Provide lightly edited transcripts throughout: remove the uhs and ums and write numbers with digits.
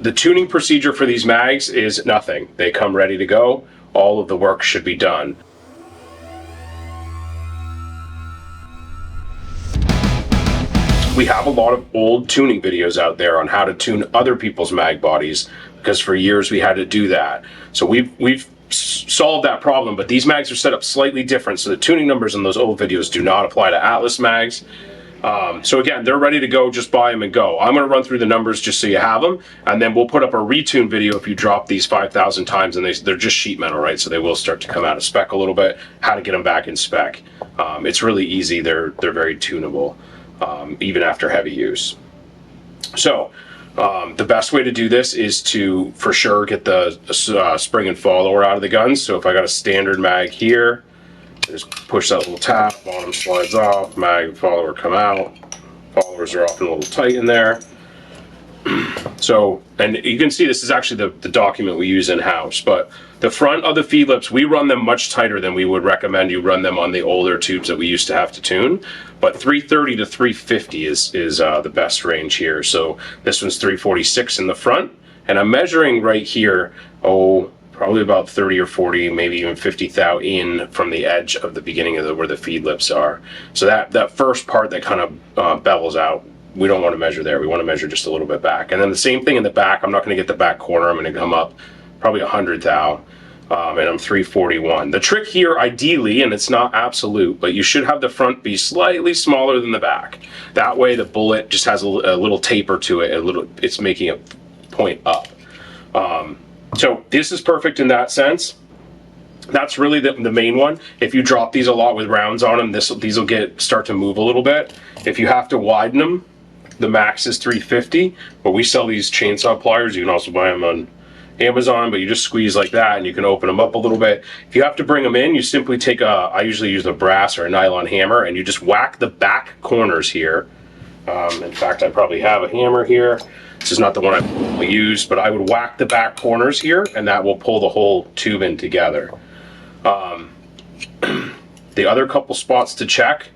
The tuning procedure for these mags is nothing. They come ready to go. All of the work should be done. We have a lot of old tuning videos out there on how to tune other people's mag bodies, because for years we had to do that. So we've solved that problem, but these mags are set up slightly different, so the tuning numbers in those old videos do not apply to Atlas mags. So again, they're ready to go. Just buy them and go. I'm going to run through the numbers just so you have them, and then we'll put up a retune video if you drop these 5,000 times, and they're just sheet metal, right? So they will start to come out of spec a little bit. How to get them back in spec. It's really easy. They're very tunable, even after heavy use. So the best way to do this is to, for sure, get the spring and follower out of the guns. So if I got a standard mag here, just push that little tab, bottom slides off, mag and follower come out. Followers are often a little tight in there. So, and you can see this is actually the document we use in-house, but the front of the feed lips, we run them much tighter than we would recommend you run them on the older tubes that we used to have to tune. But 330 to 350 is the best range here. So this one's 346 in the front, and I'm measuring right here, probably about 30 or 40, maybe even 50 thou in from the edge of the beginning of where the feed lips are. So that first part that kind of bevels out, we don't want to measure there. We want to measure just a little bit back. And then the same thing in the back. I'm not going to get the back corner. I'm going to come up probably 100 thou, and I'm 341. The trick here, ideally, and it's not absolute, but you should have the front be slightly smaller than the back. That way the bullet just has a little taper to it. It's making it point up. So this is perfect in that sense. That's really the main one. If you drop these a lot with rounds on them, these will start to move a little bit. If you have to widen them, the max is 350, but we sell these chainsaw pliers. You can also buy them on Amazon, but you just squeeze like that and you can open them up a little bit. If you have to bring them in, you simply take I usually use a brass or a nylon hammer, and you just whack the back corners here. In fact, I probably have a hammer here. This is not the one I use, but I would whack the back corners here, and that will pull the whole tube in together. The other couple spots to check,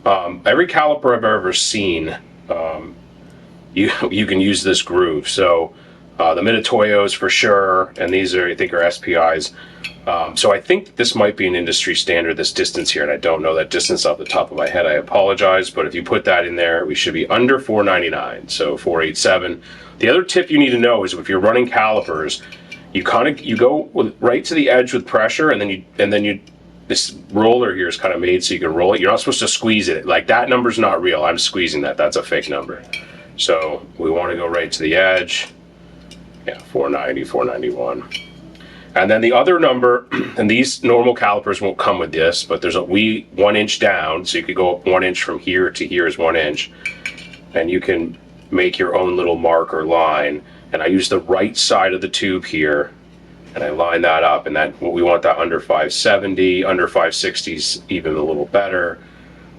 every caliper I've ever seen, you can use this groove. So the Mitutoyos for sure, and these I think are SPIs. So I think this might be an industry standard, this distance here, and I don't know that distance off the top of my head. I apologize, but if you put that in there, we should be under 499, so 487. The other tip you need to know is if you're running calipers, you go right to the edge with pressure, and then this roller here is kind of made so you can roll it. You're not supposed to squeeze it. Like, that number's not real. I'm squeezing that. That's a fake number. So we want to go right to the edge. Yeah, 490, 491. And then the other number, and these normal calipers won't come with this, but there's 1 inch down, so you could go up 1 inch from here to here is 1 inch. And you can make your own little mark or line. And I use the right side of the tube here, and I line that up, and we want that under 570, under 560 is even a little better.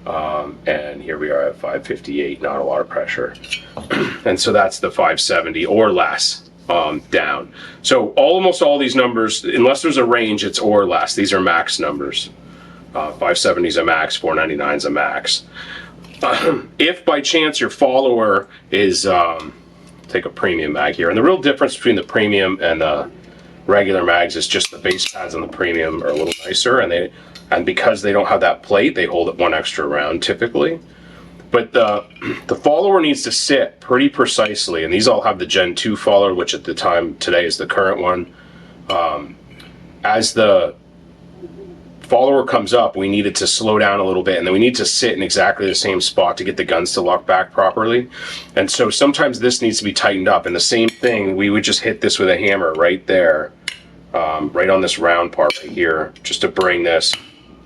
And here we are at 558, not a lot of pressure. And so that's the 570 or less. Down. So almost all these numbers, unless there's a range, it's or less. These are max numbers. 570 is a max, 499 is a max. If by chance your follower is, take a premium mag here, and the real difference between the premium and the regular mags is just the base pads on the premium are a little nicer, and because they don't have that plate, they hold it 1 extra round typically. But the follower needs to sit pretty precisely, and these all have the Gen 2 follower, which at the time today is the current one. As the follower comes up, we need it to slow down a little bit, and then we need to sit in exactly the same spot to get the guns to lock back properly. And so sometimes this needs to be tightened up, and the same thing, we would just hit this with a hammer right there, right on this round part right here, just to bring this.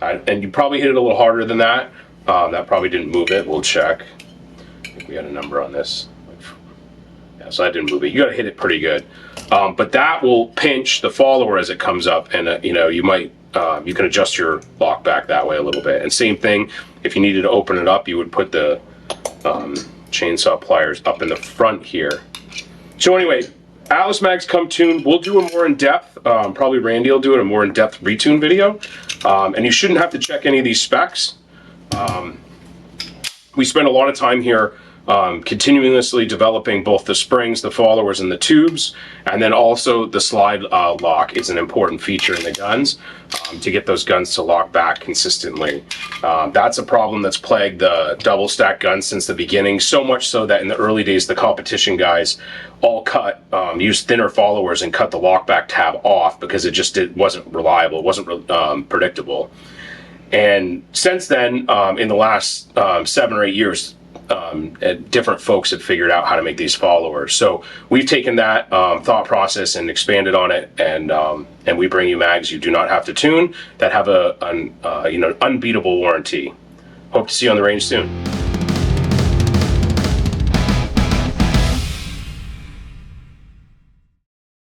And you probably hit it a little harder than that. That probably didn't move it. We'll check. I think we had a number on this. Yeah, so I didn't move it. You got to hit it pretty good. But that will pinch the follower as it comes up, and you might you can adjust your lock back that way a little bit. And same thing, if you needed to open it up, you would put the chainsaw pliers up in the front here. So anyway, Atlas mags come tuned. We'll do a more in-depth, probably Randy will do it, a more in-depth retune video. And you shouldn't have to check any of these specs. We spend a lot of time here continuously developing both the springs, the followers, and the tubes, and then also the slide lock is an important feature in the guns to get those guns to lock back consistently. That's a problem that's plagued the double stack guns since the beginning, so much so that in the early days the competition guys all used thinner followers and cut the lockback tab off because it wasn't reliable, it wasn't predictable. And since then, in the last 7 or 8 years, different folks have figured out how to make these followers. So we've taken that thought process and expanded on it, and we bring you mags you do not have to tune that have an unbeatable warranty. Hope to see you on the range soon.